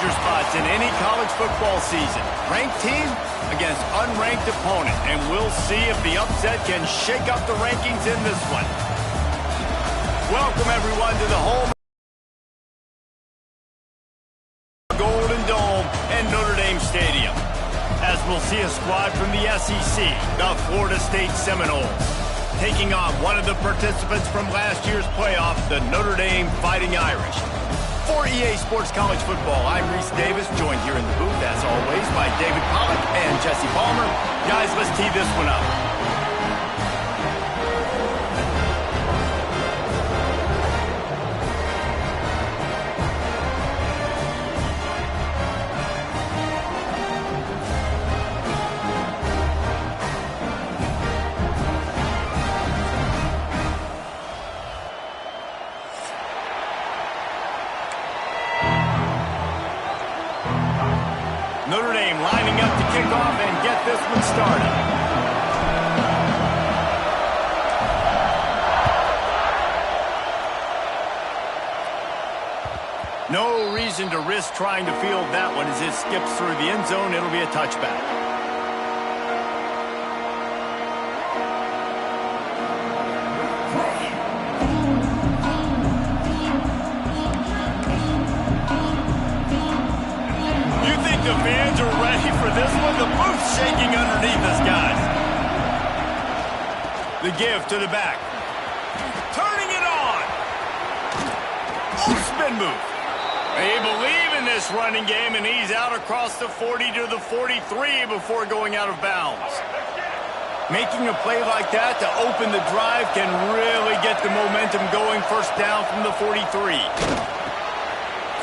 danger spots in any college football season. Ranked team against unranked opponent, and we'll see if the upset can shake up the rankings in this one. Welcome, everyone, to the home Golden Dome and Notre Dame Stadium, as we'll see a squad from the SEC, the Florida State Seminoles, taking on one of the participants from last year's playoff, the Notre Dame Fighting Irish. For EA Sports College Football, I'm Reese Davis, joined here in the booth, as always, by David Pollack and Jesse Palmer. Guys, let's tee this one up. Notre Dame lining up to kick off and get this one started. No reason to risk trying to field that one as it skips through the end zone. It'll be a touchback. The fans are ready for this one. The booth's shaking underneath us, guys. The give to the back. Turning it on. Oh, spin move. They believe in this running game, and he's out across the 40 to the 43 before going out of bounds. Making a play like that to open the drive can really get the momentum going. First down from the 43.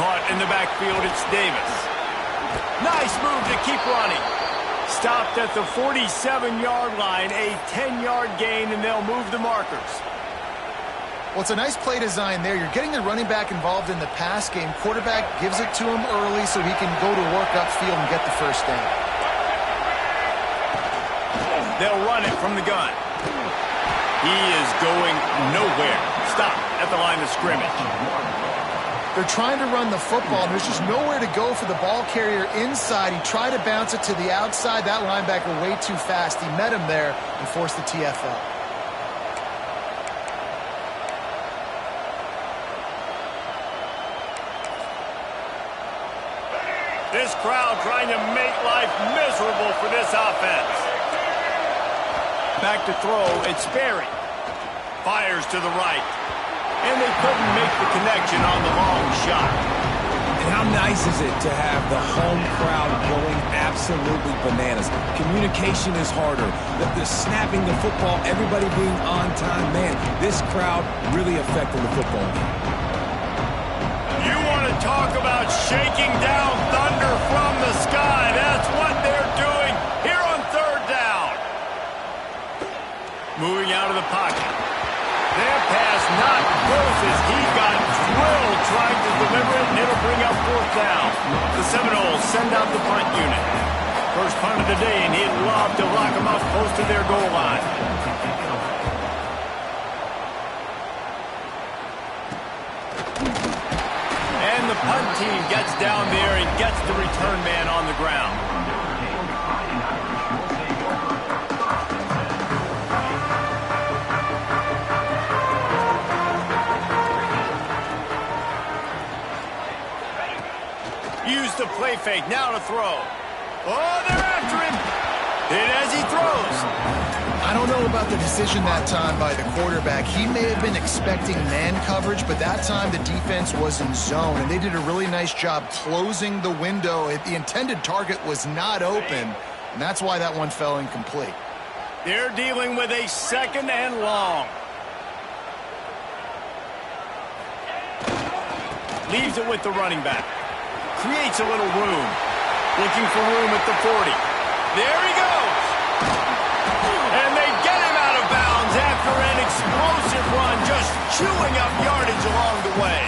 Caught in the backfield, it's Davis. Nice move to keep running. Stopped at the 47-yard line, a 10-yard gain, and they'll move the markers. Well, it's a nice play design there. You're getting the running back involved in the pass game. Quarterback gives it to him early so he can go to work upfield and get the first down. They'll run it from the gun. He is going nowhere. Stop at the line of scrimmage. They're trying to run the football, and there's just nowhere to go for the ball carrier inside. He tried to bounce it to the outside. That linebacker way too fast. He met him there and forced the TFL. This crowd trying to make life miserable for this offense. Back to throw, it's Sperry. Fires to the right. And they couldn't make the connection on the long shot. And how nice is it to have the home crowd going absolutely bananas? Communication is harder. The snapping the football, everybody being on time. Man, this crowd really affecting the football game. You want to talk about shaking down thunder from the sky. That's what they're doing here on third down. Moving out of the pocket. Their pass not close as he got drilled trying to deliver it, and it'll bring up fourth down. The Seminoles send out the punt unit. First punt of the day, and he'd love to lock them up close to their goal line. And the punt team gets down there and gets the return man on the ground. Use the play fake, now to throw. Oh, they're after him. Hit as he throws. I don't know about the decision that time by the quarterback. He may have been expecting man coverage, but that time the defense was in zone, and they did a really nice job closing the window. The intended target was not open, and that's why that one fell incomplete. They're dealing with a second and long. Leaves it with the running back. Creates a little room. Looking for room at the 40. There he goes. And they get him out of bounds after an explosive run, just chewing up yardage along the way.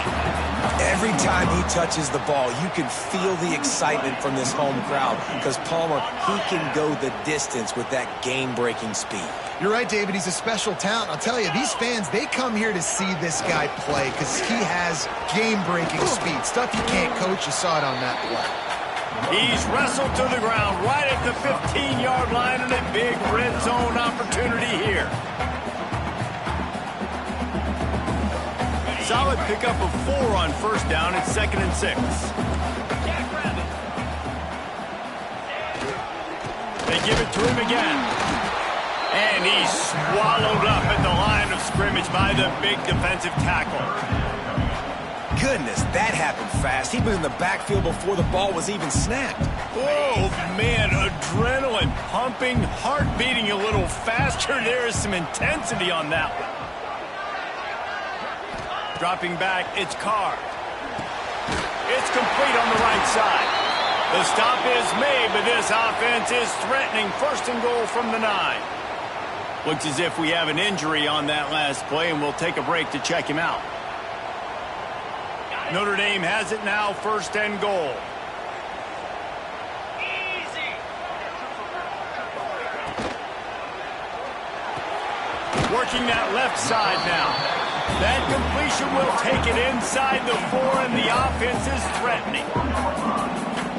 Every time he touches the ball, you can feel the excitement from this home crowd because Palmer, he can go the distance with that game-breaking speed. You're right, David. He's a special talent. I'll tell you, these fans, they come here to see this guy play because he has game-breaking speed. Stuff you can't coach. You saw it on that play. He's wrestled to the ground right at the 15-yard line and a big red zone opportunity here. Solid pickup of 4 on first down. It's 2nd and 6. They give it to him again. And he's swallowed up at the line of scrimmage by the big defensive tackle. Goodness, that happened fast. He was in the backfield before the ball was even snapped. Oh, man, adrenaline pumping, heart beating a little faster. There is some intensity on that one. Dropping back, it's Carr. It's complete on the right side. The stop is made, but this offense is threatening. 1st and goal from the 9. Looks as if we have an injury on that last play, and we'll take a break to check him out. Notre Dame has it now, 1st and goal. Working that left side now. That completion will take it inside the 4, and the offense is threatening.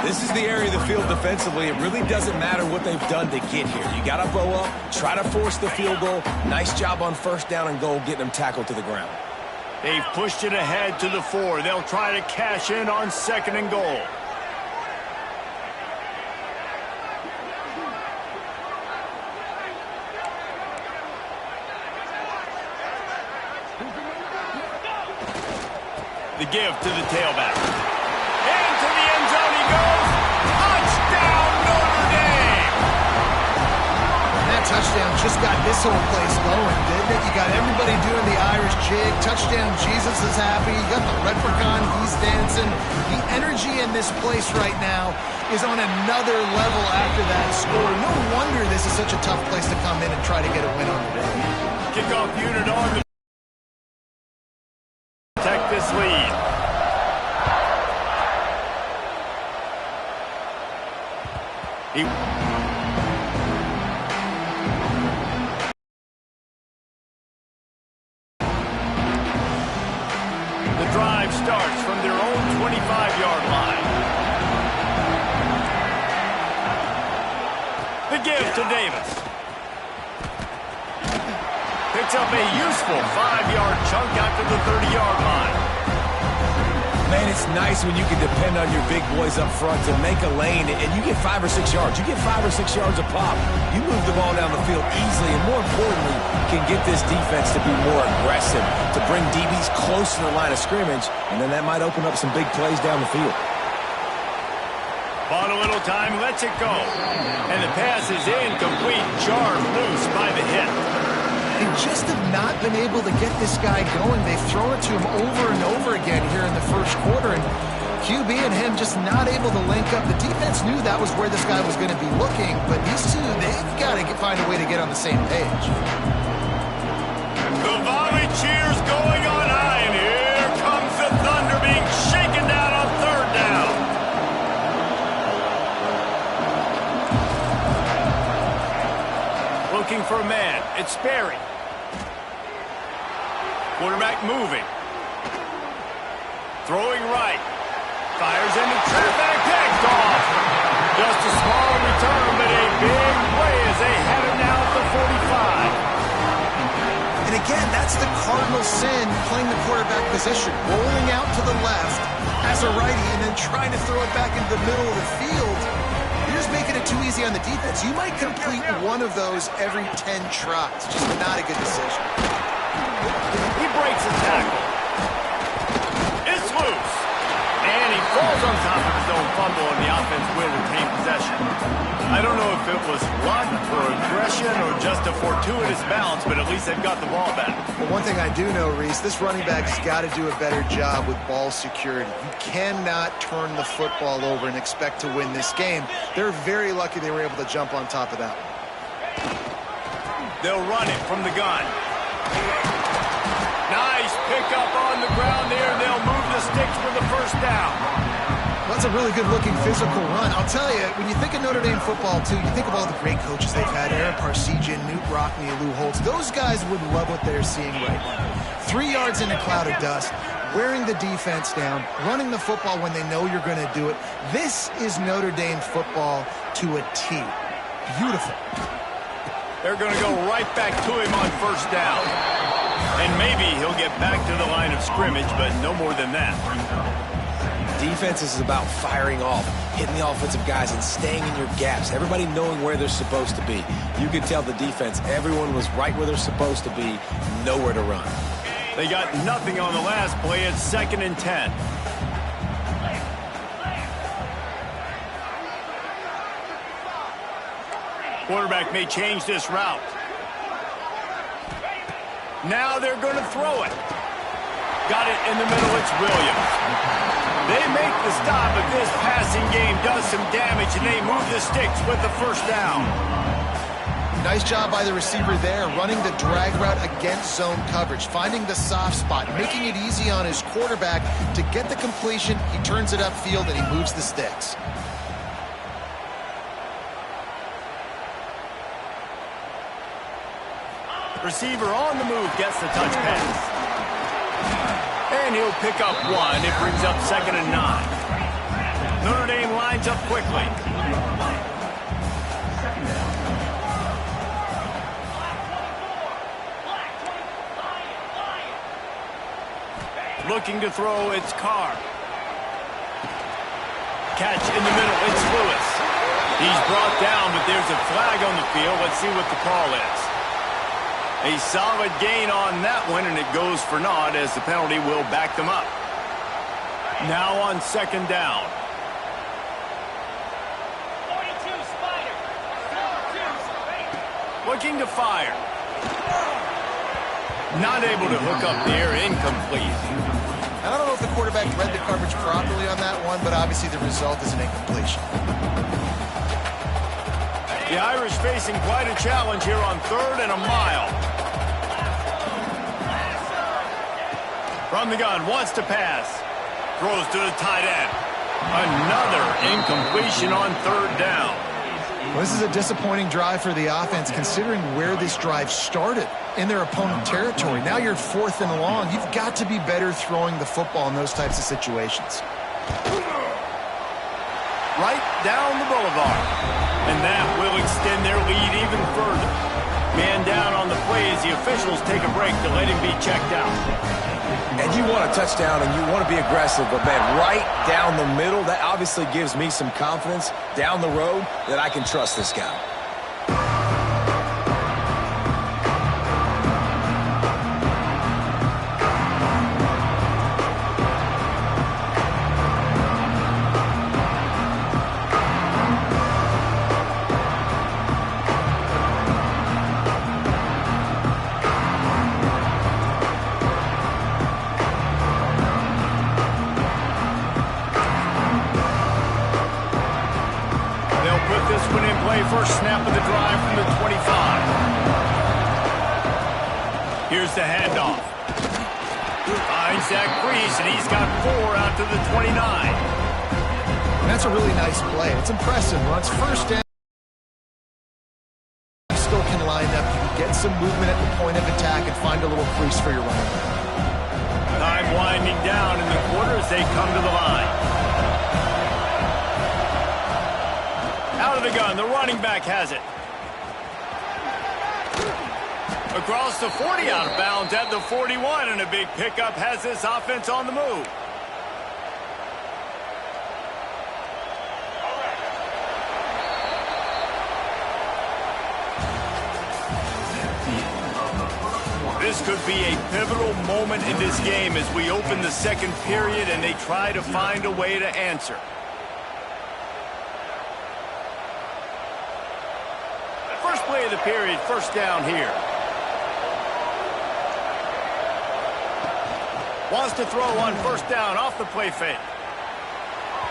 This is the area of the field defensively. It really doesn't matter what they've done to get here. You got to bow up, try to force the field goal. Nice job on 1st down and goal, getting them tackled to the ground. They've pushed it ahead to the 4. They'll try to cash in on 2nd and goal. The give to the tailback. Into the end zone he goes. Touchdown, Notre Dame! And that touchdown just got this whole place going, didn't it? You got everybody doing the Irish jig. Touchdown, Jesus is happy. You got the leprechaun, he's dancing. The energy in this place right now is on another level after that score. No wonder this is such a tough place to come in and try to get a win on the day. Kickoff unit on the protect this lead. The drive starts from their own 25-yard line. The give to Davis. Picks up a useful 5-yard chunk after the 30-yard line. Man, it's nice when you can depend on your big boys up front to make a lane, and you get 5 or 6 yards. You get 5 or 6 yards a pop. You move the ball down the field easily, and more importantly, can get this defense to be more aggressive, to bring DBs close to the line of scrimmage, and then that might open up some big plays down the field. Bought a little time, lets it go. And the pass is incomplete, jarred loose by the hit. They just have not been able to get this guy going. They've thrown it to him over and over again here in the 1st quarter, and QB and him just not able to link up. The defense knew that was where this guy was going to be looking, but these two, they've got to find a way to get on the same page. The volley cheers going on high, and here comes the Thunder being shaken down on 3rd down. Looking for a man. It's Sperry. Quarterback moving. Throwing right. Fires into traffic. Picked off. Just a small return, but a big play as they head him now at the 45. And again, that's the cardinal sin, playing the quarterback position, rolling out to the left as a righty and then trying to throw it back into the middle of the field. You're just making it too easy on the defense. You might complete one of those every 10 tries. Just not a good decision. He breaks the tackle. It's loose. And he falls on top of his own fumble, and the offense will retain possession. I don't know if it was luck or aggression or just a fortuitous bounce, but at least they've got the ball back. Well, one thing I do know, Reese, this running back's got to do a better job with ball security. You cannot turn the football over and expect to win this game. They're very lucky they were able to jump on top of that. They'll run it from the gun. Nice pickup on the ground there. They'll move the sticks with the first down. Well, that's a really good-looking physical run. I'll tell you, when you think of Notre Dame football, too, you think of all the great coaches they've had, Eric Parsegian, Newt Rockne, Lou Holtz. Those guys would love what they're seeing right now. 3 yards in a cloud of dust, wearing the defense down, running the football when they know you're going to do it. This is Notre Dame football to a T. Beautiful. They're going to go right back to him on first down. And maybe he'll get back to the line of scrimmage, but no more than that. Defense is about firing off, hitting the offensive guys, and staying in your gaps. Everybody knowing where they're supposed to be. You can tell the defense, everyone was right where they're supposed to be, nowhere to run. They got nothing on the last play. It's 2nd and 10. Quarterback may change this route. Now they're going to throw it. Got it in the middle. It's Williams. They make the stop, but this passing game does some damage, and they move the sticks with the first down. Nice job by the receiver there, running the drag route against zone coverage, finding the soft spot, making it easy on his quarterback to get the completion. He turns it upfield, and he moves the sticks. Receiver on the move gets the touch pass. And he'll pick up 1. It brings up 2nd and 9. Notre Dame lines up quickly. Looking to throw, it's Carr. Catch in the middle, it's Lewis. He's brought down, but there's a flag on the field. Let's see what the call is. A solid gain on that one, and it goes for naught as the penalty will back them up. Now on 2nd down. 42 Spider. Looking to fire. Not able to hook up there, incomplete. I don't know if the quarterback read the coverage properly on that one, but obviously the result is an incompletion. The Irish facing quite a challenge here on 3rd and a mile. From the gun, wants to pass. Throws to the tight end. Another incompletion on 3rd down. Well, this is a disappointing drive for the offense, considering where this drive started, in their opponent territory. Now you're 4th and long. You've got to be better throwing the football in those types of situations. Right down the boulevard. And that will extend their lead even further. Man down on the play as the officials take a break to let him be checked out. And you want a touchdown and you want to be aggressive, but man, right down the middle, that obviously gives me some confidence down the road that I can trust this guy. First snap of the drive from the 25. Here's the handoff. Finds that crease, and he's got 4 out to the 29. And that's a really nice play. It's impressive. Once first down, you still can line up. You can get some movement at the point of attack and find a little crease for your running back. Time winding down in the quarter as they come to the line. Out of the gun, the running back has it. Across the 40, out of bounds at the 41, and a big pickup has this offense on the move. This could be a pivotal moment in this game as we open the 2nd period and they try to find a way to answer. First play of the period, first down here. Wants to throw on first down off the play fake.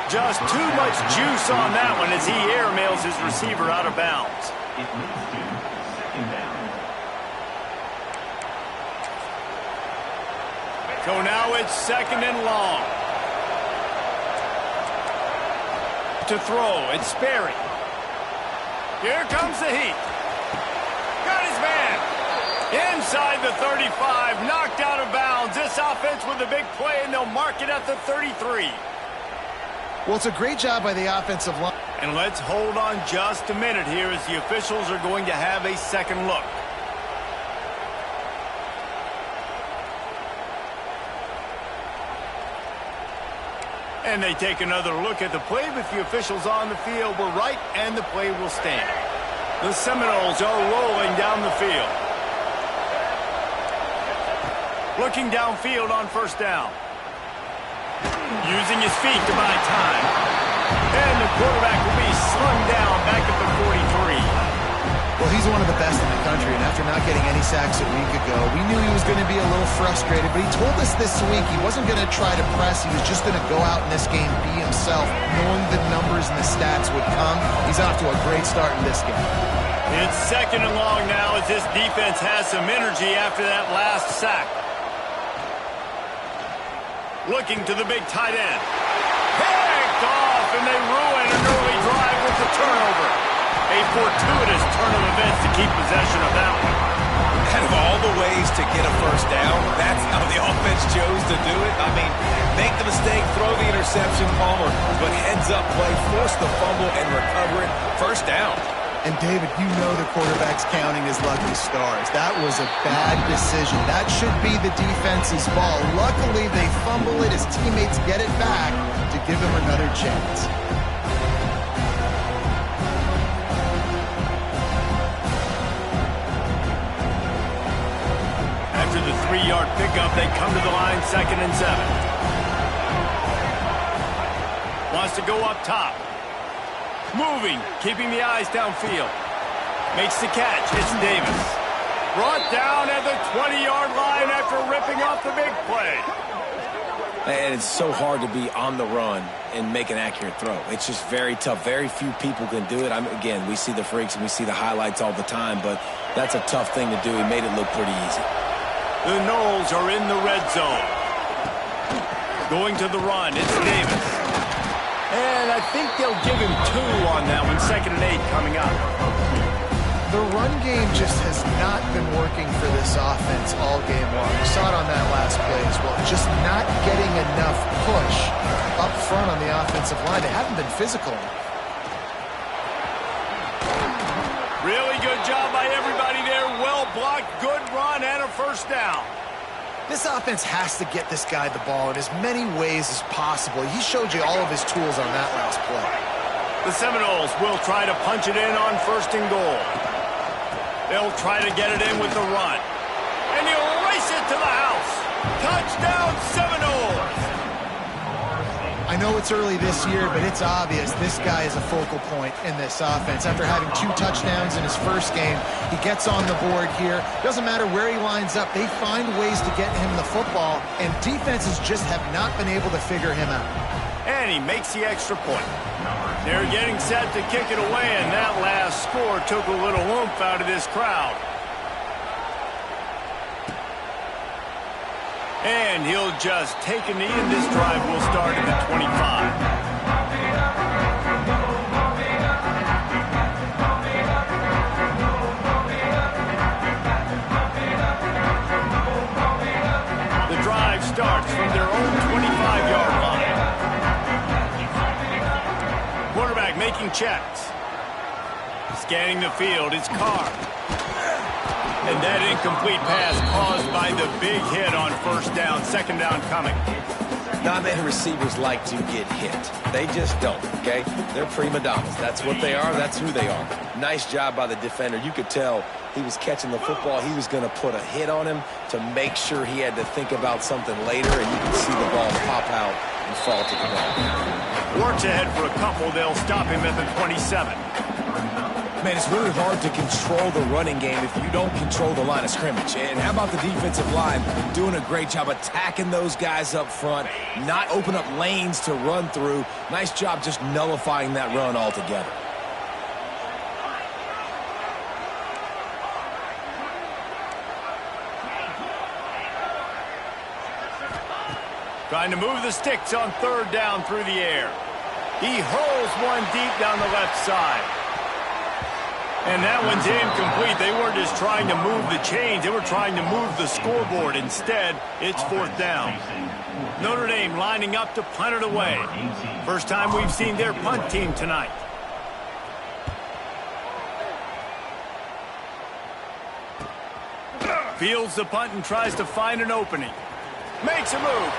Just too much juice on that one as he airmails his receiver out of bounds. So now it's 2nd and long. To throw, it's Sperry. Here comes the heat. Got his man. Inside the 35, knocked out of bounds. This offense with a big play, and they'll mark it at the 33. Well, it's a great job by the offensive line. And let's hold on just a minute here as the officials are going to have a second look. And they take another look at the play with the officials on the field. We're right, and the play will stand. The Seminoles are rolling down the field. Looking downfield on first down. Using his feet to buy time. And the quarterback will be slung down back at the 43. Well, he's one of the best in the country, and after not getting any sacks a week ago, we knew he was going to be a little frustrated, but he told us this week he wasn't going to try to press. He was just going to go out in this game, be himself, knowing the numbers and the stats would come. He's off to a great start in this game. It's second and long now as this defense has some energy after that last sack. Looking to the big tight end. Picked off, and they ruin an early drive with the turnover. A fortuitous turn of events to keep possession of that one. Out of all the ways to get a first down, that's how the offense chose to do it. I mean, make the mistake, throw the interception, Palmer, but heads-up play, force the fumble, and recover it. First down. And, David, you know the quarterback's counting his lucky stars. That was a bad decision. That should be the defense's ball. Luckily, they fumble it. His teammates get it back to give him another chance. After the 3-yard pickup, they come to the line, 2nd and 7. Wants to go up top. Moving, keeping the eyes downfield. Makes the catch. It's Davis. Brought down at the 20-yard line after ripping off the big play. And it's so hard to be on the run and make an accurate throw. It's just very tough. Very few people can do it. Again, we see the freaks and we see the highlights all the time, but that's a tough thing to do. He made it look pretty easy. The Noles are in the red zone. Going to the run. It's Davis. And I think they'll give him 2 on that one. 2nd and 8 coming up. The run game just has not been working for this offense all game long. We saw it on that last play as well. Just not getting enough push up front on the offensive line. They haven't been physical. Really good job by everybody there. Well blocked, good run, and a first down. This offense has to get this guy the ball in as many ways as possible. He showed you all of his tools on that last play. The Seminoles will try to punch it in on 1st and goal. They'll try to get it in with the run. And he'll race it to the house. Touchdown, Seminoles! I know it's early this year, but it's obvious this guy is a focal point in this offense. After having 2 touchdowns in his first game, he gets on the board here. Doesn't matter where he lines up, they find ways to get him the football, and defenses just have not been able to figure him out. And he makes the extra point. They're getting set to kick it away, and that last score took a little oomph out of this crowd. And he'll just take a knee, and this drive will start at the 25. The drive starts from their own 25-yard line. Quarterback making checks. Scanning the field, it's Carr. And that incomplete pass caused by the big hit on first down. 2nd down coming. Not many receivers like to get hit. They just don't, okay? They're prima donnas. That's what they are. That's who they are. Nice job by the defender. You could tell he was catching the football. He was going to put a hit on him to make sure he had to think about something later, and you can see the ball pop out and fall to the ground. Works ahead for a couple. They'll stop him at the 27. Man, it's really hard to control the running game if you don't control the line of scrimmage. And how about the defensive line doing a great job attacking those guys up front, not open up lanes to run through. Nice job just nullifying that run altogether. Trying to move the sticks on 3rd down through the air. He hurls one deep down the left side. And that one's incomplete. They weren't just trying to move the chains. They were trying to move the scoreboard. Instead, it's fourth down. Notre Dame lining up to punt it away. First time we've seen their punt team tonight. Fields the punt and tries to find an opening. Makes a move.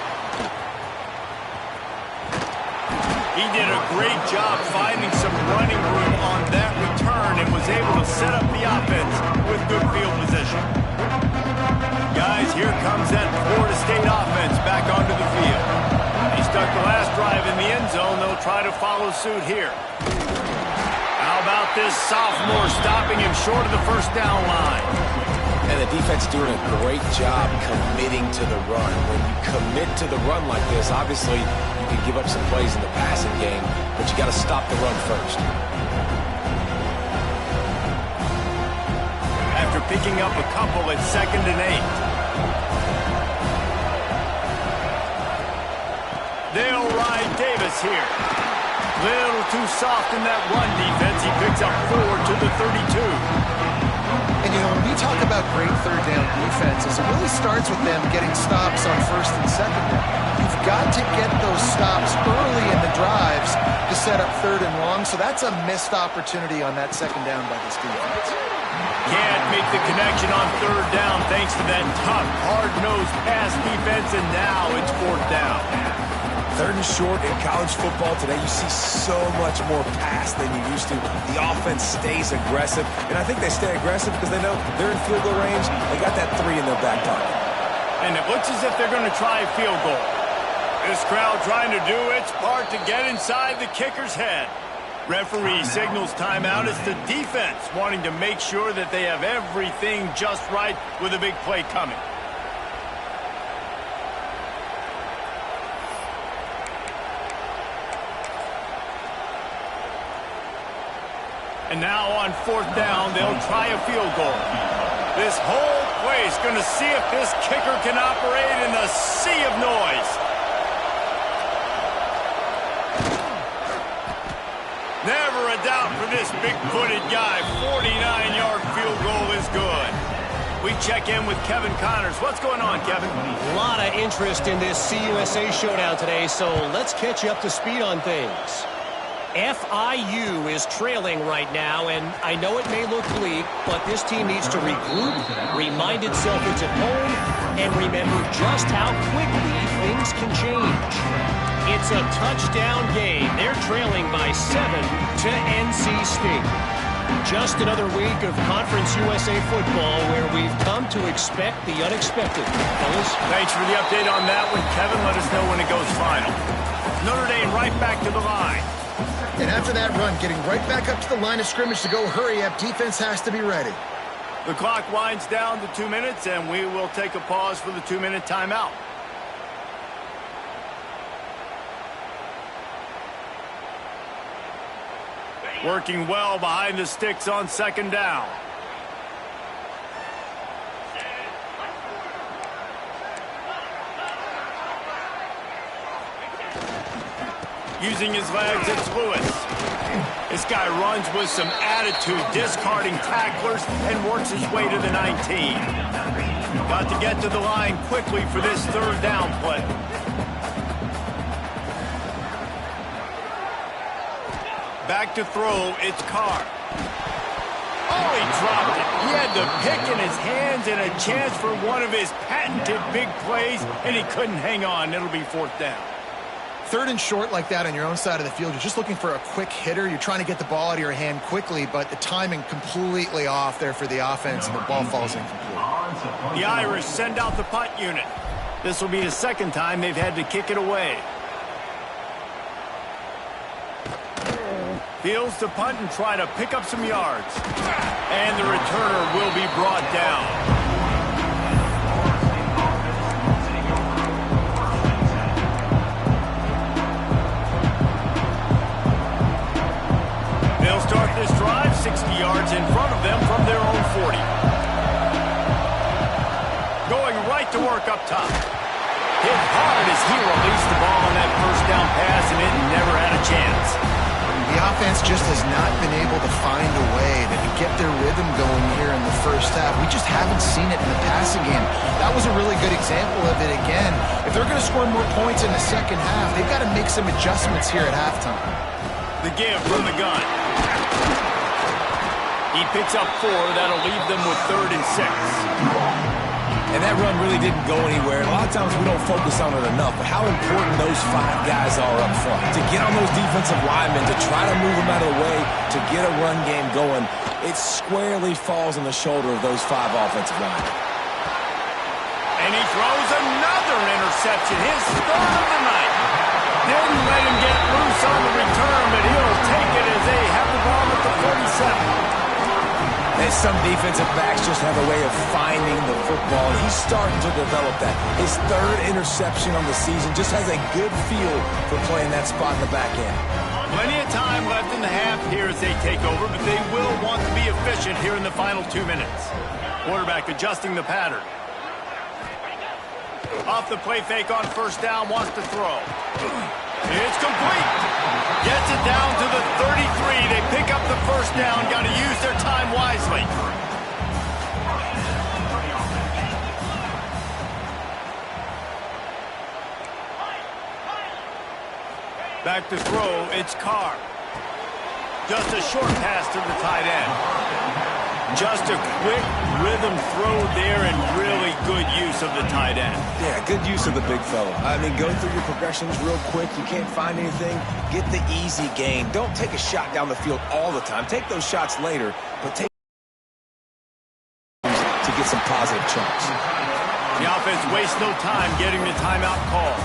He did a great job finding some running room on that return and was able to set up the offense with good field position. Guys, here comes that Florida State offense back onto the field. He stuck the last drive in the end zone. They'll try to follow suit here. How about this sophomore stopping him short of the first down line? And the defense doing a great job committing to the run. When you commit to the run like this, obviously you can give up some plays in the passing game, but you got to stop the run first. After picking up a couple at 2nd and 8. They'll ride Davis here. Little too soft in that run defense. He picks up 4 to the 32. And, you know, when we talk about great third down defenses, it really starts with them getting stops on first and second down. You've got to get those stops early in the drives to set up third and long, so that's a missed opportunity on that second down by this defense. Can't make the connection on third down thanks to that tough, hard-nosed pass defense, and now it's fourth down. Third and short in college football today, you see so much more pass than you used to. The offense stays aggressive, and I think they stay aggressive because they know they're in field goal range. They got that 3 in their back pocket. And it looks as if they're going to try a field goal. This crowd trying to do its part to get inside the kicker's head. Referee signals timeout. It's the defense wanting to make sure that they have everything just right with a big play coming. And now on fourth down, they'll try a field goal. This whole place going to see if this kicker can operate in the sea of noise. Never a doubt for this big-footed guy. 49-yard field goal is good. We check in with Kevin Connors. What's going on, Kevin? A lot of interest in this CUSA showdown today, so let's catch you up to speed on things. FIU is trailing right now, and I know it may look bleak, but this team needs to regroup, remind itself it's at home, and remember just how quickly things can change. It's a touchdown game. They're trailing by 7 to NC State. Just another week of Conference USA football where we've come to expect the unexpected. Fellas? Thanks for the update on that one, Kevin. Let us know when it goes final. Notre Dame right back to the line. And after that run, getting right back up to the line of scrimmage to go hurry up, defense has to be ready. The clock winds down to 2 minutes, and we will take a pause for the 2-minute timeout. Working well behind the sticks on second down. Using his legs, it's Lewis. This guy runs with some attitude, discarding tacklers, and works his way to the 19. Got to get to the line quickly for this third down play. Back to throw, it's Carr. Oh, he dropped it. He had the pick in his hands and a chance for one of his patented big plays, and he couldn't hang on. It'll be fourth down. Third and short like that on your own side of the field, you're just looking for a quick hitter. You're trying to get the ball out of your hand quickly, but the timing completely off there for the offense, and the ball falls incomplete. The Irish send out the punt unit. This will be the second time they've had to kick it away. Fields to punt and try to pick up some yards. And the returner will be brought down. They'll start this drive 60 yards in front of them from their own 40. Going right to work up top. Hit hard as he released the ball on that first down pass, and it never had a chance. The offense just has not been able to find a way to get their rhythm going here in the first half. We just haven't seen it in the passing game. That was a really good example of it again. If they're going to score more points in the second half, they've got to make some adjustments here at halftime. The give from the gun. He picks up 4. That'll leave them with 3rd and 6. And that run really didn't go anywhere. A lot of times we don't focus on it enough, but how important those 5 guys are up front. To get on those defensive linemen, to try to move them out of the way, to get a run game going, it squarely falls on the shoulder of those 5 offensive linemen. And he throws another interception, his 3rd of the night. Didn't let him get loose on the return, but he'll take it as they have the ball at the 47. And some defensive backs just have a way of finding the football. He's starting to develop that. His 3rd interception on the season just has a good feel for playing that spot in the back end. Plenty of time left in the half here as they take over, but they will want to be efficient here in the final 2 minutes. Quarterback adjusting the pattern. Off the play fake on first down, wants to throw. It's complete. Gets it down to the 33. They pick up the first down. Got to use their time wisely. Back to throw. It's Carr. Just a short pass to the tight end. Just a quick rhythm throw there and really good use of the tight end. Yeah, good use of the big fella. I mean, go through your progressions real quick. You can't find anything. Get the easy gain. Don't take a shot down the field all the time. Take those shots later, but take to get some positive chunks. The offense wastes no time getting the timeout call.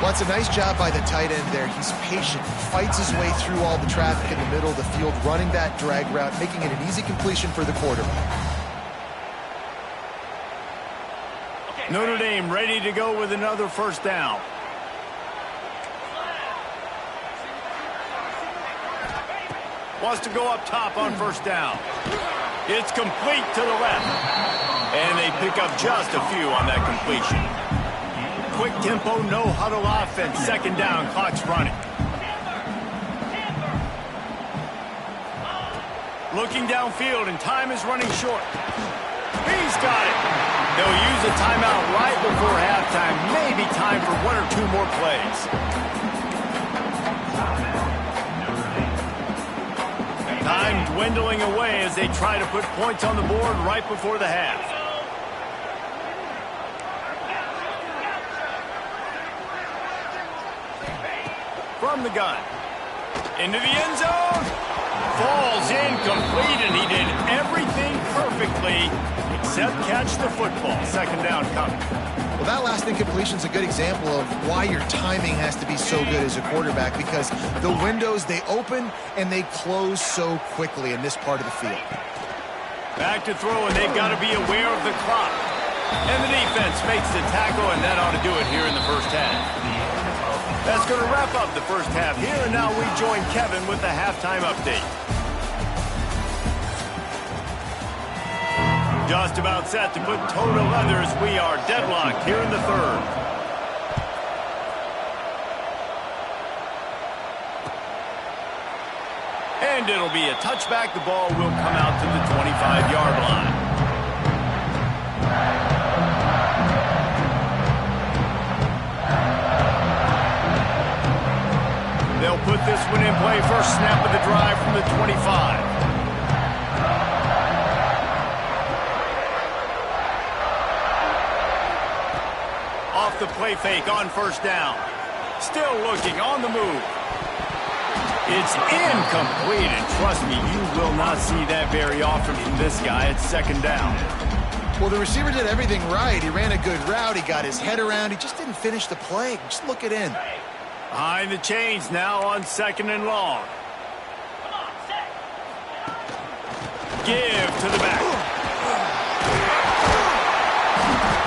Well, it's a nice job by the tight end there. He's patient, fights his way through all the traffic in the middle of the field, running that drag route, making it an easy completion for the quarterback. Notre Dame ready to go with another first down. Wants to go up top on first down. It's complete to the left. And they pick up just a few on that completion. Quick tempo, no huddle offense. 2nd down, clock's running. Looking downfield, and time is running short. He's got it. They'll use a timeout right before halftime. Maybe time for 1 or 2 more plays. Time dwindling away as they try to put points on the board right before the half. From the gun. Into the end zone. Falls incomplete, and he did everything perfectly except catch the football. 2nd down coming. Well, that last incompletion is a good example of why your timing has to be so good as a quarterback, because the windows, they open and they close so quickly in this part of the field. Back to throw, and they've got to be aware of the clock. And the defense makes the tackle, and that ought to do it here in the first half. That's going to wrap up the first half here, and now we join Kevin with the halftime update. Just about set to put toe to leather as we are deadlocked here in the 3rd. And it'll be a touchback. The ball will come out to the 25-yard line. They'll put this one in play. First snap of the drive from the 25. Off the play fake on first down. Still looking on the move. It's incomplete, and trust me, you will not see that very often from this guy. It's 2nd down. Well, the receiver did everything right. He ran a good route. He got his head around. He just didn't finish the play. Just look it in. Behind the chains now on 2nd and long. Give to the back.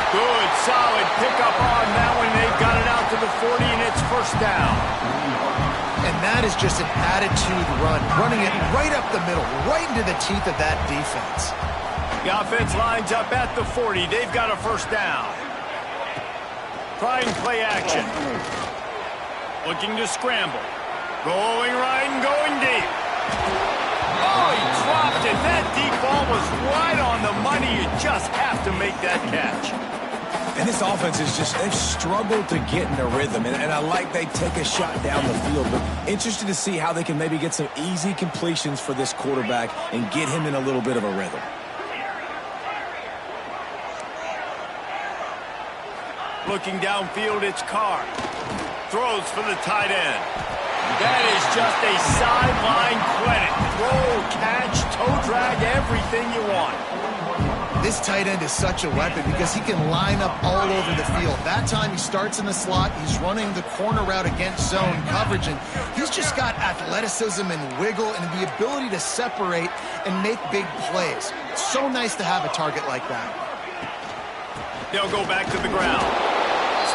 Good, solid pickup on that one. They've got it out to the 40, and it's first down. And that is just an attitude run, running it right up the middle, right into the teeth of that defense. The offense lines up at the 40. They've got a first down. Trying play action. Looking to scramble. Going right and going deep. Oh, he dropped it. That deep ball was right on the money. You just have to make that catch. And this offense is just, they've struggled to get in a rhythm. And I like they take a shot down the field. But interested to see how they can maybe get some easy completions for this quarterback and get him in a little bit of a rhythm. Looking downfield, it's Carr. Throws for the tight end. That is just a sideline credit. Throw, catch, toe drag, everything you want. This tight end is such a weapon because he can line up all over the field. That time he starts in the slot, he's running the corner route against zone coverage, and he's just got athleticism and wiggle and the ability to separate and make big plays. It's so nice to have a target like that. They'll go back to the ground.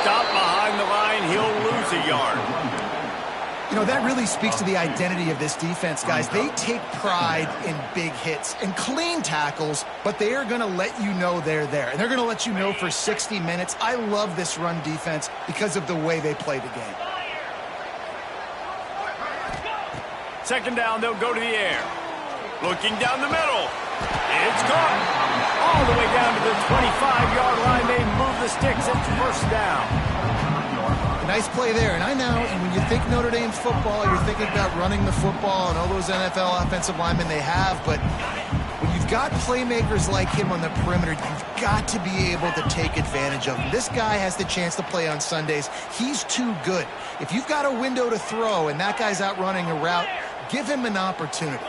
Stop behind the line, he'll lose a yard. You know, that really speaks to the identity of this defense, guys. They take pride in big hits and clean tackles, but they are going to let you know they're there. And they're going to let you know for 60 minutes. I love this run defense because of the way they play the game. Second down, they'll go to the air. Looking down the middle. It's gone. All the way down to the 25-yard line. They move the sticks. It's first down. Nice play there. And I know, and when you think Notre Dame football, you're thinking about running the football and all those NFL offensive linemen they have. But when you've got playmakers like him on the perimeter, you've got to be able to take advantage of him. This guy has the chance to play on Sundays. He's too good. If you've got a window to throw and that guy's out running a route, give him an opportunity.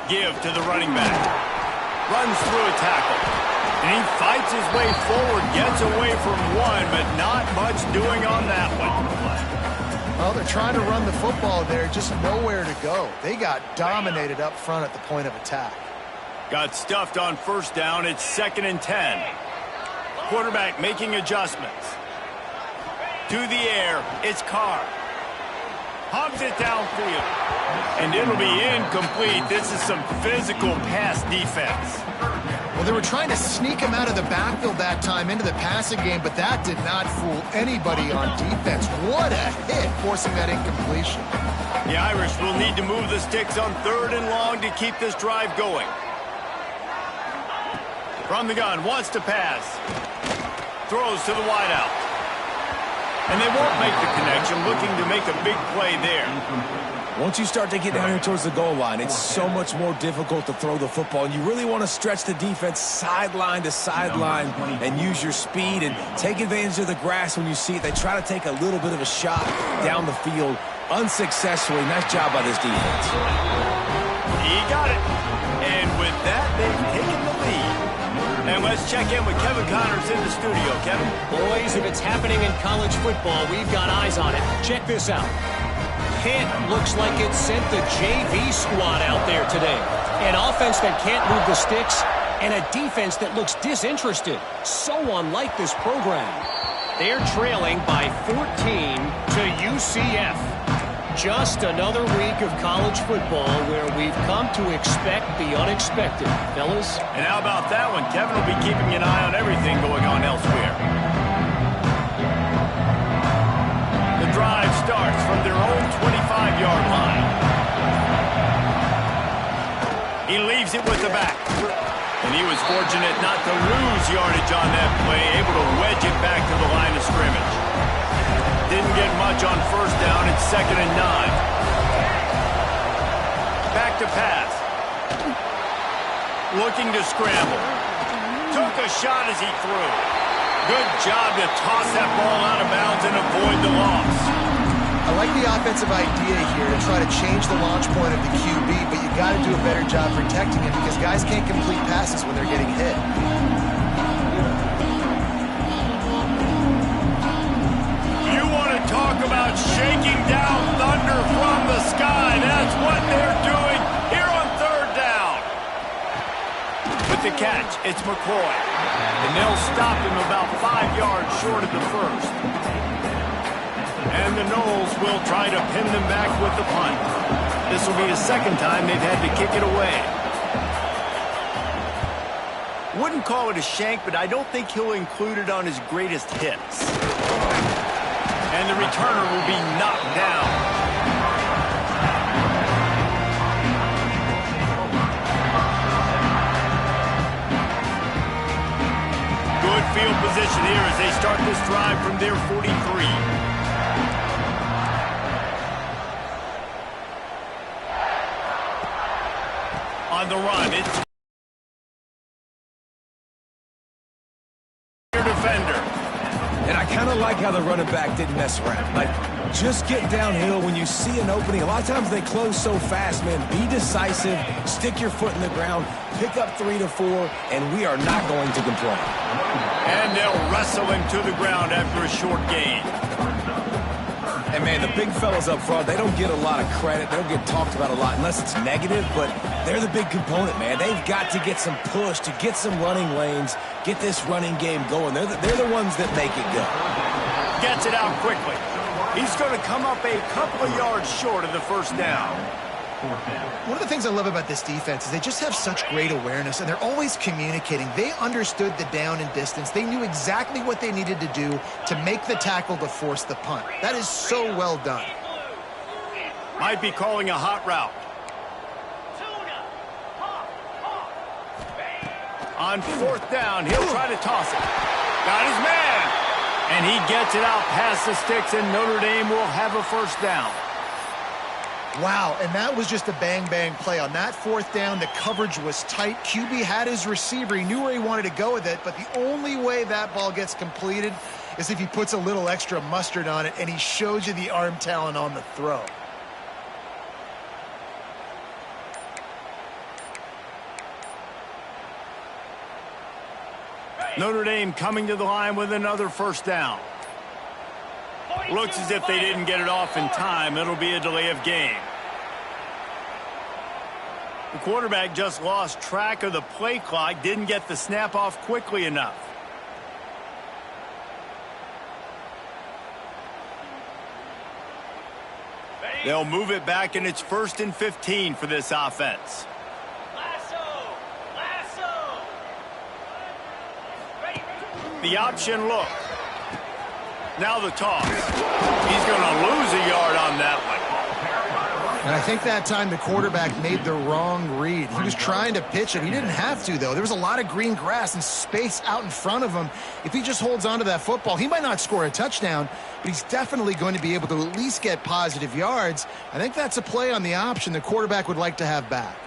Give to the running back. Runs through a tackle. And he fights his way forward, gets away from one, but not much doing on that one. Well, they're trying to run the football there, just nowhere to go. They got dominated up front at the point of attack. Got stuffed on first down. It's 2nd and 10. Quarterback making adjustments. To the air, it's Carr. Hogs it downfield. And it'll be incomplete. This is some physical pass defense. Well, they were trying to sneak him out of the backfield that time into the passing game, but that did not fool anybody on defense. What a hit, forcing that incompletion. The Irish will need to move the sticks on 3rd and long to keep this drive going. From the gun, wants to pass. Throws to the wideout. And they won't make the connection, looking to make a big play there. Once you start to get down here towards the goal line, it's so much more difficult to throw the football. And you really want to stretch the defense sideline to sideline and use your speed and take advantage of the grass when you see it. They try to take a little bit of a shot down the field unsuccessfully. Nice job by this defense. He got it. And with that, they've taken the lead. And let's check in with Kevin Connors in the studio. Kevin? Boys, if it's happening in college football, we've got eyes on it. Check this out. Pitt looks like it sent the JV squad out there today. An offense that can't move the sticks and a defense that looks disinterested. So unlike this program. They're trailing by 14 to UCF. Just another week of college football where we've come to expect the unexpected. Fellas? And how about that one? Kevin will be keeping an eye on everything going on elsewhere. The drive starts from their own 25-yard line. He leaves it with the back. And he was fortunate not to lose yardage on that play, able to wedge it back to the line of scrimmage. Didn't get much on first down. It's 2nd and 9. Back to pass. Looking to scramble. Took a shot as he threw. Good job to toss that ball out of bounds and avoid the loss. I like the offensive idea here to try to change the launch point of the QB, but you got to do a better job protecting him because guys can't complete passes when they're getting hit. You want to talk about shaking down thunder from the sky. That's what they're doing here on 3rd down. With the catch. catch. It's McCoy. And they'll stop him about 5 yards short of the first. And the Noles will try to pin them back with the punt. This will be the second time they've had to kick it away. Wouldn't call it a shank, but I don't think he'll include it on his greatest hits. And the returner will be knocked down. Good field position here as they start this drive from their 43. On the run, it's your defender. And I kind of like how the running back didn't mess around. Like, just get downhill when you see an opening. A lot of times they close so fast, man. Be decisive, stick your foot in the ground, pick up 3 to 4, and we are not going to complain. And they'll wrestle him to the ground after a short gain. And, man, the big fellas up front, they don't get a lot of credit. They don't get talked about a lot unless it's negative, but they're the big component, man. They've got to get some push, to get some running lanes, get this running game going. They're the ones that make it go. Gets it out quickly. He's going to come up a couple of yards short of the first down. One of the things I love about this defense is they just have such great awareness, and they're always communicating. They understood the down and distance. They knew exactly what they needed to do to make the tackle to force the punt. That is so well done. Might be calling a hot route. On fourth down, he'll try to toss it. Got his man. And he gets it out past the sticks, and Notre Dame will have a first down. Wow, and that was just a bang-bang play. On that fourth down, the coverage was tight. QB had his receiver. He knew where he wanted to go with it, but the only way that ball gets completed is if he puts a little extra mustard on it, and he shows you the arm talent on the throw. Notre Dame coming to the line with another first down. Looks as if they didn't get it off in time. It'll be a delay of game. The quarterback just lost track of the play clock, didn't get the snap off quickly enough. They'll move it back, and it's 1st and 15 for this offense. The option look. Now the toss. He's going to lose a yard on that one. And I think that time the quarterback made the wrong read. He was trying to pitch it. He didn't have to, though. There was a lot of green grass and space out in front of him. If he just holds on to that football, he might not score a touchdown, but he's definitely going to be able to at least get positive yards. I think that's a play on the option the quarterback would like to have back.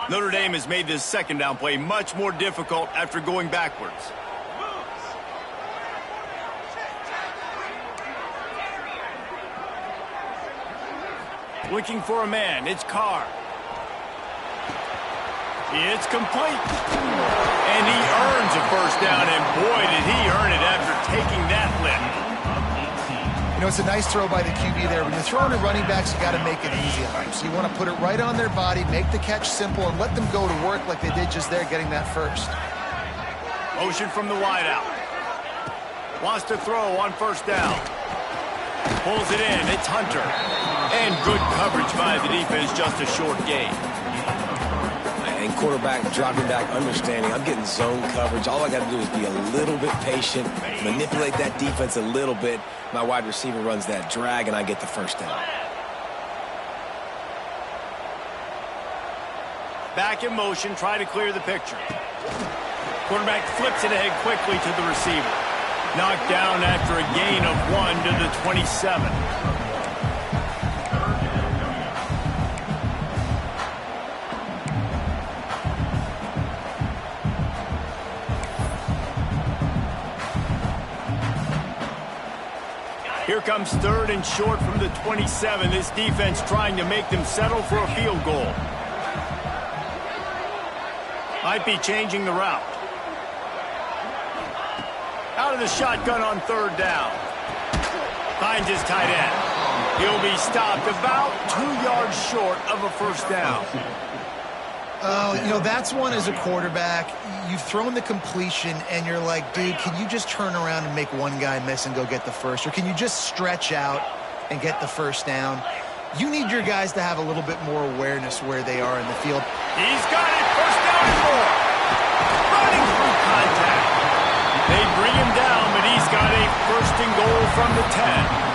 Notre Dame has made this second down play much more difficult after going backwards. Looking for a man. It's Carr. It's complete. And he earns a first down, and boy, did he earn it after taking that lift. You know, it's a nice throw by the QB there. When you're throwing at running backs, you got to make it easy on them. So you want to put it right on their body, make the catch simple, and let them go to work like they did just there, getting that first. Motion from the wideout. Wants to throw on first down. Pulls it in. It's Hunter. And good coverage by the defense, just a short gain. And quarterback dropping back, understanding I'm getting zone coverage. All I got to do is be a little bit patient, manipulate that defense a little bit. My wide receiver runs that drag, and I get the first down. Back in motion, try to clear the picture. Quarterback flips it ahead quickly to the receiver. Knocked down after a gain of 1 to the 27. Here comes 3rd and short from the 27. This defense trying to make them settle for a field goal. Might be changing the route. Out of the shotgun on 3rd down. Finds his tight end. He'll be stopped about 2 yards short of a first down. Oh, that's one as a quarterback. You've thrown the completion, and you're like, dude, can you just turn around and make one guy miss and go get the first? Or can you just stretch out and get the first down? You need your guys to have a little bit more awareness where they are in the field. He's got it. First down and more. Running through contact. They bring him down, but he's got a first and goal from the 10.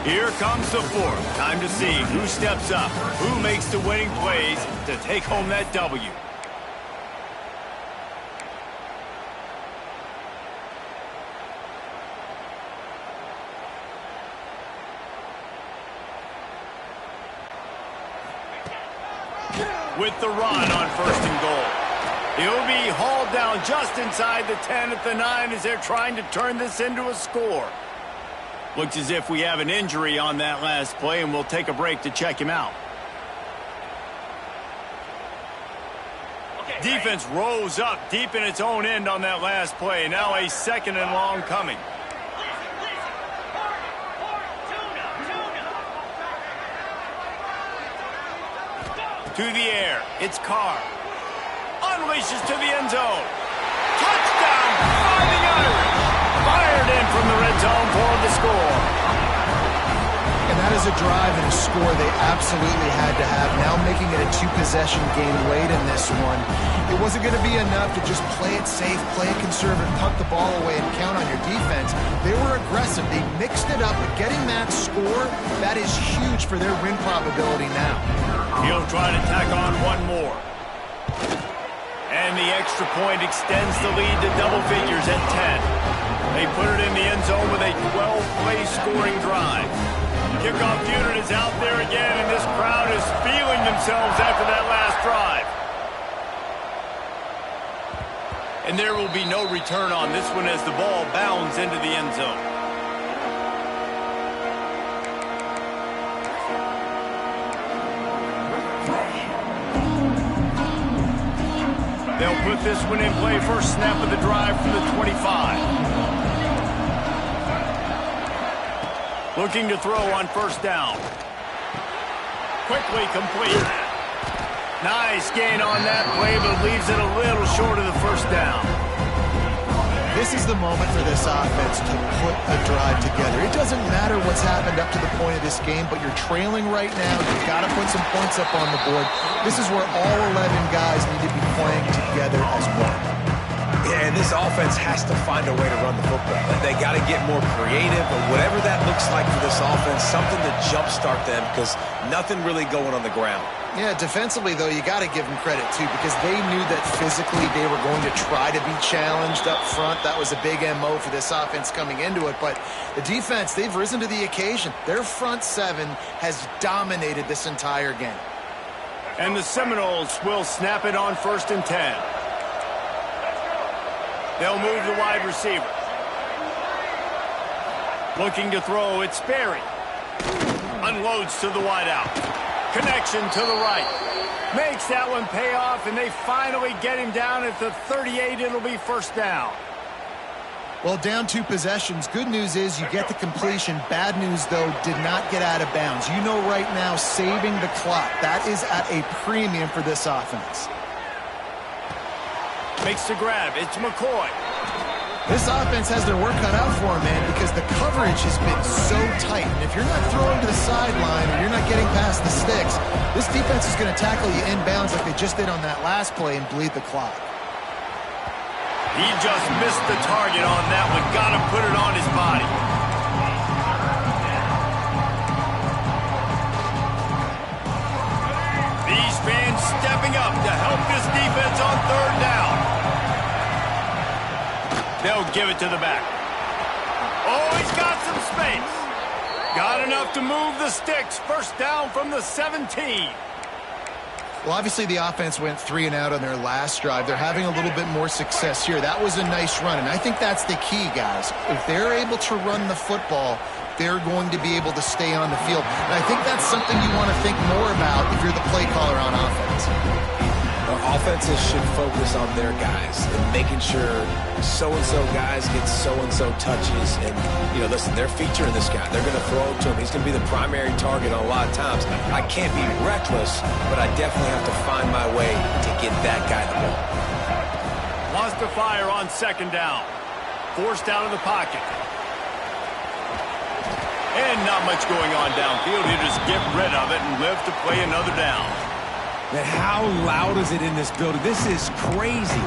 Here comes the fourth. Time to see who steps up, who makes the winning plays to take home that W. With the run on first and goal. He'll be hauled down just inside the 10 at the 9 as they're trying to turn this into a score. Looks as if we have an injury on that last play, and we'll take a break to check him out. Defense rose up deep in its own end on that last play. Now a second and long coming. To the air. It's Carr. Unleashes to the end zone. Touchdown, Fighting Irish. Fired in from the red zone for the score. And that is a drive and a score they absolutely had to have. Now making it a two-possession game late in this one. It wasn't going to be enough to just play it safe, play it conservative, punt the ball away, and count on your defense. They were aggressive. They mixed it up. But getting that score, that is huge for their win probability now. He'll try to tack on one more. And the extra point extends the lead to double figures at 10. They put it in the end zone with a 12-play scoring drive. Kickoff unit is out there again, and this crowd is feeling themselves after that last drive. And there will be no return on this one as the ball bounds into the end zone. They'll put this one in play. First snap of the drive from the 25. Looking to throw on first down. Quickly complete. Nice gain on that play, but leaves it a little short of the first down. This is the moment for this offense to put a drive together. It doesn't matter what's happened up to the point of this game, but you're trailing right now. You've got to put some points up on the board. This is where all 11 guys need to be playing together as one. Yeah, and this offense has to find a way to run the football. They got to get more creative, or whatever that looks like for this offense, something to jumpstart them, because nothing really going on the ground. Yeah, defensively, though, you got to give them credit, too, because they knew that physically they were going to try to be challenged up front. That was a big MO for this offense coming into it. But the defense, they've risen to the occasion. Their front seven has dominated this entire game. And the Seminoles will snap it on first and 10. They'll move the wide receiver. Looking to throw, it's Sperry. Unloads to the wideout. Connection to the right. Makes that one pay off, and they finally get him down at the 38. It'll be first down. Well, down 2 possessions. Good news is you get the completion. Bad news, though, did not get out of bounds. You know right now, saving the clock. That is at a premium for this offense. Makes the grab. It's McCoy. This offense has their work cut out for them, man, because the coverage has been so tight. And if you're not throwing to the sideline or you're not getting past the sticks, this defense is going to tackle you inbounds like they just did on that last play and bleed the clock. He just missed the target on that one. Got to put it on his body. These fans stepping up to help this defense on third down. They'll give it to the back. Oh, he's got some space. Got enough to move the sticks. First down from the 17. Well, obviously the offense went 3 and out on their last drive. They're having a little bit more success here. That was a nice run, and I think that's the key, guys. If they're able to run the football, they're going to be able to stay on the field. And I think that's something you want to think more about if you're the play caller on offense. Our offenses should focus on their guys and making sure so-and-so guys get so-and-so touches. And, you know, listen, they're featuring this guy. They're going to throw it to him. He's going to be the primary target on a lot of times. I can't be reckless, but I definitely have to find my way to get that guy the ball. Wants to fire on second down. Forced out of the pocket. And not much going on downfield. He just get rid of it and live to play another down. Man, how loud is it in this building? This is crazy.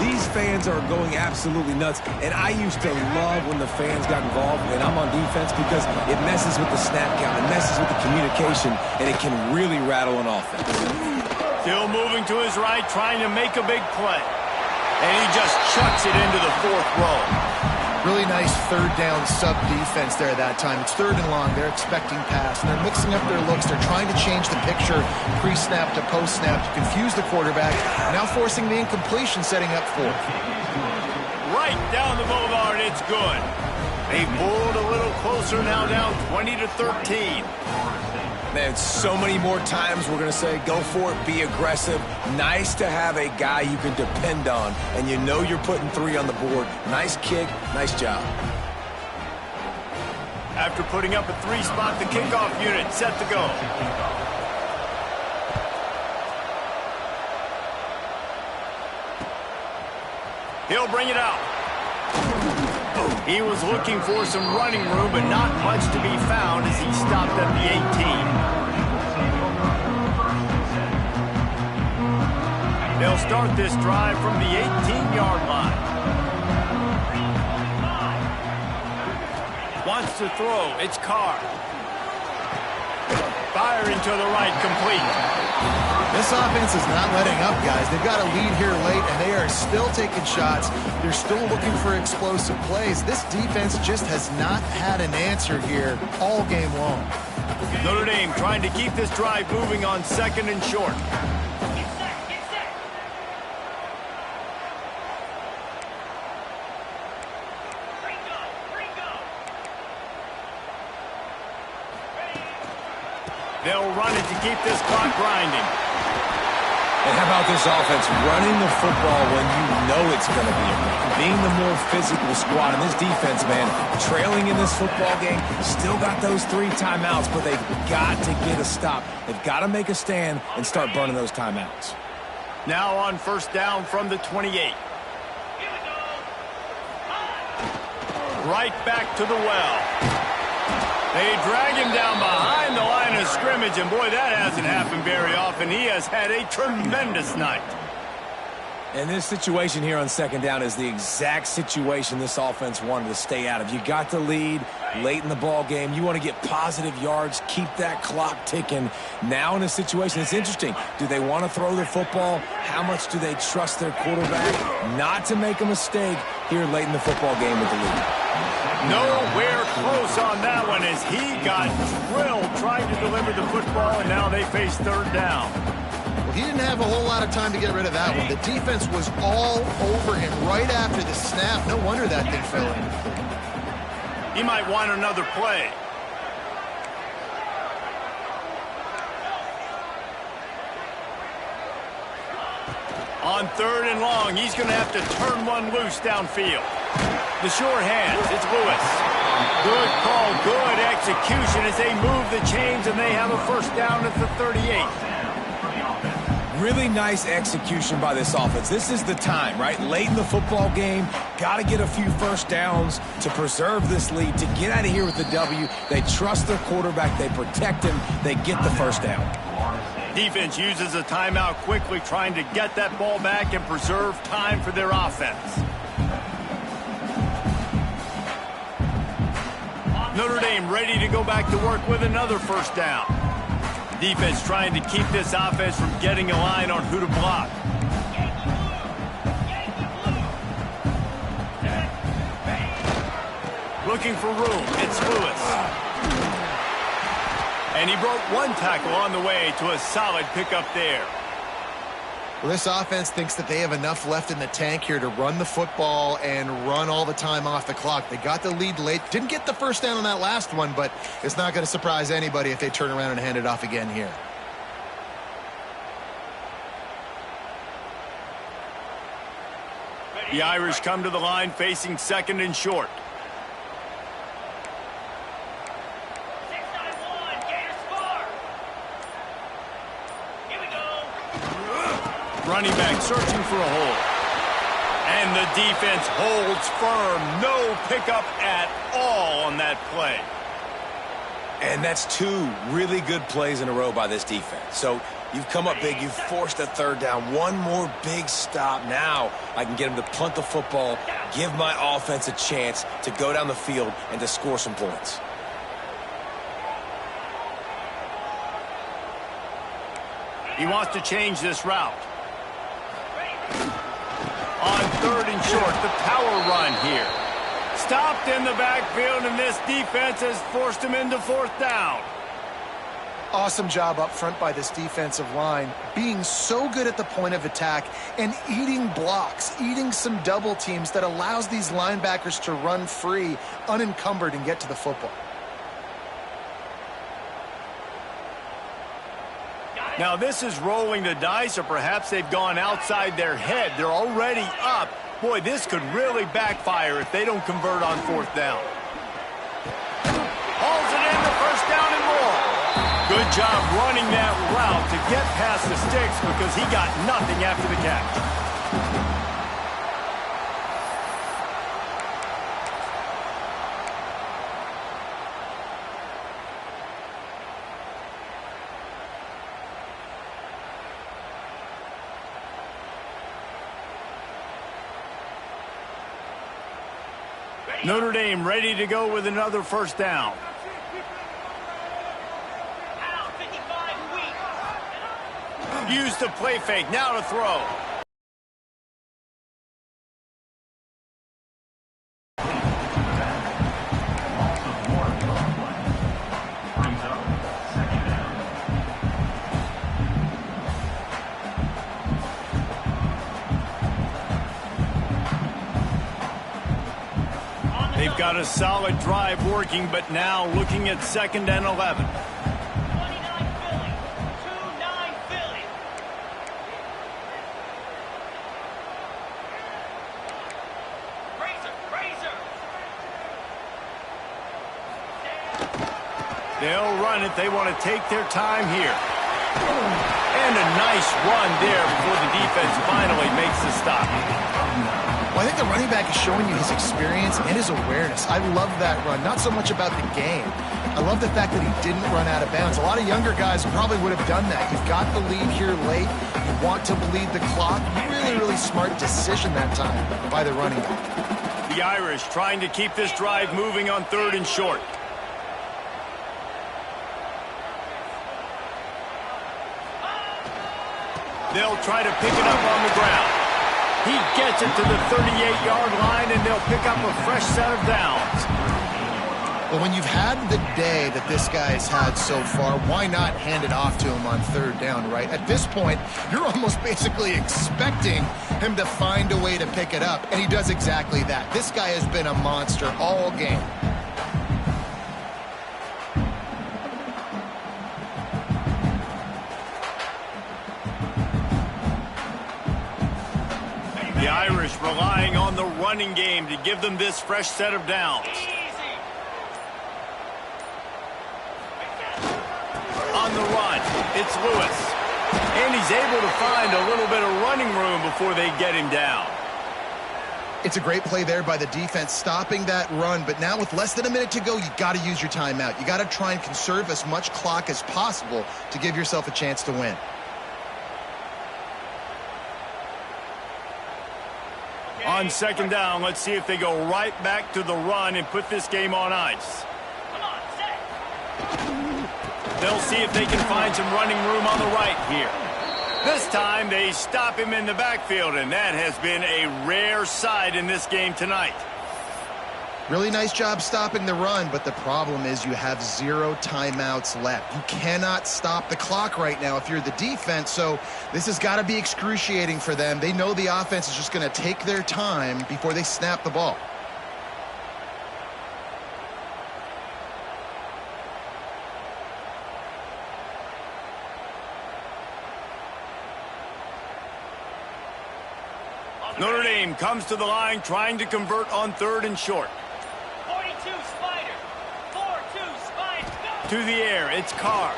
These fans are going absolutely nuts. And I used to love when the fans got involved, and I'm on defense, because it messes with the snap count. It messes with the communication, and it can really rattle an offense. Still moving to his right, trying to make a big play. And he just chucks it into the fourth row. Really nice third down sub defense there that time. It's third and long. They're expecting pass, and they're mixing up their looks. They're trying to change the picture pre-snap to post-snap to confuse the quarterback, now forcing the incompletion, setting up fourth. Right down the boulevard, it's good. They pulled a little closer, now down 20-13. Man, so many more times we're going to say, go for it, be aggressive. Nice to have a guy you can depend on, and you know you're putting 3 on the board. Nice kick, nice job. After putting up a 3-spot, the kickoff unit set to go. He'll bring it out. He was looking for some running room, but not much to be found as he stopped at the 18. They'll start this drive from the 18-yard line. Wants to throw. It's Carr. Firing to the right, complete. This offense is not letting up, guys. They've got a lead here late, and they are still taking shots. They're still looking for explosive plays. This defense just has not had an answer here all game long. Notre Dame trying to keep this drive moving on second and short. They'll run it to keep this clock grinding. And how about this offense running the football when you know it's going to be a run? Being the more physical squad. And this defense, man, trailing in this football game, still got those 3 timeouts, but they've got to get a stop. They've got to make a stand and start burning those timeouts. Now on first down from the 28. Right back to the well. They drag him down behind the line of scrimmage, and boy, that hasn't happened very often. He has had a tremendous night. And this situation here on second down is the exact situation this offense wanted to stay out of. You got the lead late in the ball game. You want to get positive yards, keep that clock ticking. Now in a situation, it's interesting. Do they want to throw the football? How much do they trust their quarterback not to make a mistake here late in the football game with the lead? Nowhere close on that one as he got drilled trying to deliver the football, and now they face third down. Well, he didn't have a whole lot of time to get rid of that one. The defense was all over him right after the snap. No wonder that thing fell in. He might want another play. On third and long, he's going to have to turn one loose downfield. The sure hands, it's Lewis. Good call, good execution as they move the chains, and they have a first down at the 38. Really nice execution by this offense. This is the time, right? Late in the football game, got to get a few first downs to preserve this lead, to get out of here with the W. They trust their quarterback. They protect him. They get the first down. Defense uses a timeout quickly, trying to get that ball back and preserve time for their offense. Notre Dame ready to go back to work with another first down. Defense trying to keep this offense from getting a line on who to block. Looking for room, it's Lewis. And he broke one tackle on the way to a solid pickup there. Well, this offense thinks that they have enough left in the tank here to run the football and run all the time off the clock. They got the lead late. Didn't get the first down on that last one, but it's not going to surprise anybody if they turn around and hand it off again here. 3 Well, The Irish come to the line facing second and short. 6-9-1, Gators score. Here we go. Running back searching for a hole. And the defense holds firm. No pickup at all on that play. And that's two really good plays in a row by this defense. So you've come up big. You've forced a third down. One more big stop. Now I can get him to punt the football, give my offense a chance to go down the field and to score some points. He wants to change this route. On third and short, the power run here. Stopped in the backfield, and this defense has forced him into fourth down. Awesome job up front by this defensive line, being so good at the point of attack and eating blocks, eating some double teams that allows these linebackers to run free, unencumbered, and get to the football. Now this is rolling the dice, or perhaps they've gone outside their head. They're already up. Boy, this could really backfire if they don't convert on fourth down. Hauls it in the first down and more. Good job running that route to get past the sticks because he got nothing after the catch. Notre Dame ready to go with another first down. Out, 55 weak. Use the play fake. Now to throw. They've got a solid drive working, but now looking at 2nd and 11. 29 Philly. 2-9 Philly. Razor. They'll run it. They want to take their time here. And a nice run there before the defense finally makes the stop. Well, I think the running back is showing you his experience and his awareness. I love that run, not so much about the game. I love the fact that he didn't run out of bounds. A lot of younger guys probably would have done that. You've got the lead here late. You want to bleed the clock. Really, really smart decision that time by the running back. The Irish trying to keep this drive moving on 3rd and short. They'll try to pick it up on the ground. He gets it to the 38-yard line, and they'll pick up a fresh set of downs. Well, when you've had the day that this guy's had so far, why not hand it off to him on 3rd down, right? At this point, you're almost basically expecting him to find a way to pick it up, and he does exactly that. This guy has been a monster all game. The Irish relying on the running game to give them this fresh set of downs. Easy. On the run, it's Lewis. And he's able to find a little bit of running room before they get him down. It's a great play there by the defense, stopping that run. But now with less than a minute to go, you got to use your timeout. You got to try and conserve as much clock as possible to give yourself a chance to win. On 2nd down, let's see if they go right back to the run and put this game on ice. Come on, set. They'll see if they can find some running room on the right here. This time they stop him in the backfield, and that has been a rare sight in this game tonight. Really nice job stopping the run, but the problem is you have 0 timeouts left. You cannot stop the clock right now if you're the defense, so this has got to be excruciating for them. They know the offense is just going to take their time before they snap the ball. Notre Dame comes to the line trying to convert on 3rd and short. 42 Spider. 4-2 Spider. Go! To the air, it's Carr.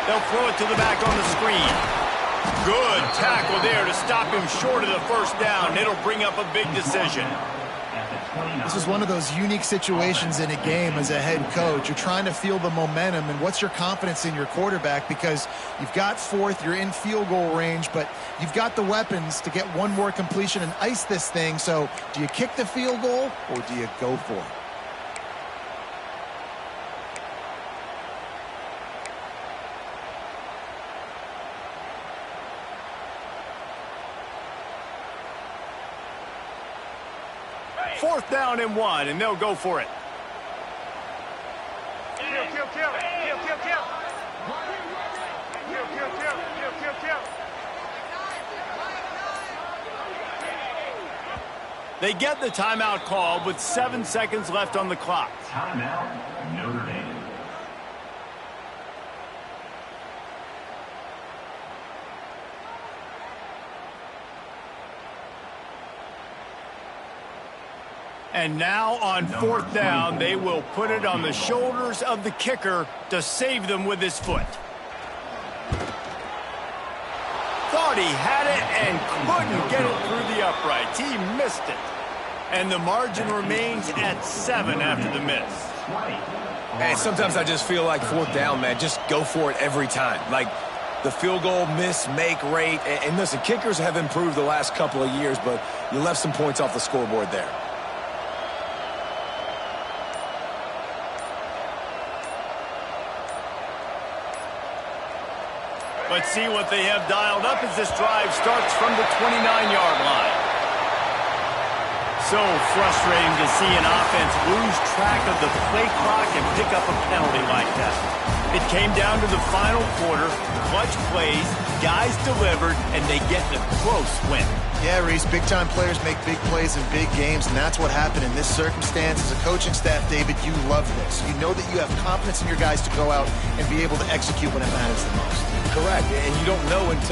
They'll throw it to the back on the screen. Good tackle there to stop him short of the first down. It'll bring up a big decision. This is one of those unique situations in a game as a head coach. You're trying to feel the momentum, and what's your confidence in your quarterback, because you've got 4th, you're in field goal range, but you've got the weapons to get one more completion and ice this thing. So do you kick the field goal or do you go for it? Fourth down and 1, and they'll go for it. They get the timeout called with 7 seconds left on the clock. Timeout, Notre Dame. And now on 4th down, they will put it on the shoulders of the kicker to save them with his foot. Thought he had it and couldn't get it through the uprights. He missed it. And the margin remains at 7 after the miss. Hey, sometimes I just feel like 4th down, man. Just go for it every time. Like the field goal miss-make rate. And listen, kickers have improved the last couple of years, but you left some points off the scoreboard there. Let's see what they have dialed up as this drive starts from the 29-yard line. So frustrating to see an offense lose track of the play clock and pick up a penalty like that. It came down to the final quarter, clutch plays, guys delivered, and they get the close win. Yeah, Reese, big-time players make big plays in big games, and that's what happened in this circumstance. As a coaching staff, David, you love this. You know that you have confidence in your guys to go out and be able to execute when it matters the most. Correct, and you don't know until